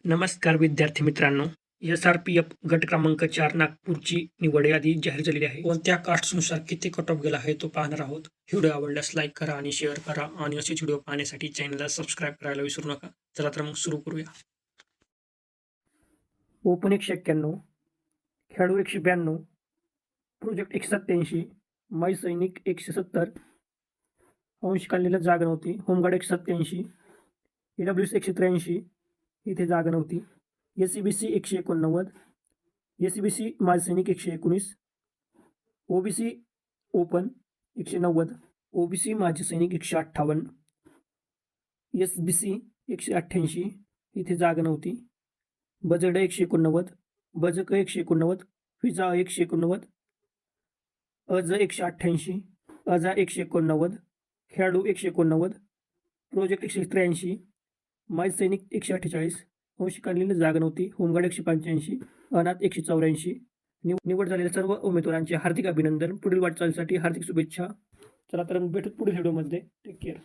नमस्कार विद्यार्थी मित्रांनो. SRPF गट क्रमांक 4 नागपूरची निवड यादी जाहीर झालेली आहे. कोणत्या कास्टनुसार किती कट ऑफ गेला आहे तो पाहणार आहोत. व्हिडिओ आवडल्यास लाईक करा आणि शेअर करा आणि असेच व्हिडिओ पाहण्यासाठी चॅनलला सबस्क्राईब करायला विसरू नका. चला तर मग सुरू करूया. ओपन 191, खेळाडू 192, प्रोजेक्ट 187, माई सैनिक 170, अंशकालीन जागा नव्हती, होमगार्ड 187, EWS 183, इथे जागा नव्हती, SCBC 189, SCBC माजी सैनिक 119, OBC ओपन 190, OBC माजी सैनिक 158, SBC 188, इथे जागा नव्हती, बजड 189, बजक 189, फिजा 189, अज 188, अजा 189, खेळाडू 189, प्रोजेक्ट 183, माजी सैनिक 148, अंशकालीन जागा नव्हती, होमगार्ड 185, अनाथ 184. निवड झालेल्या सर्व उमेदवारांचे हार्दिक अभिनंदन. पुढील वाटचालीसाठी हार्दिक शुभेच्छा. चला तर भेटू पुढील व्हिडिओमध्ये. Take care.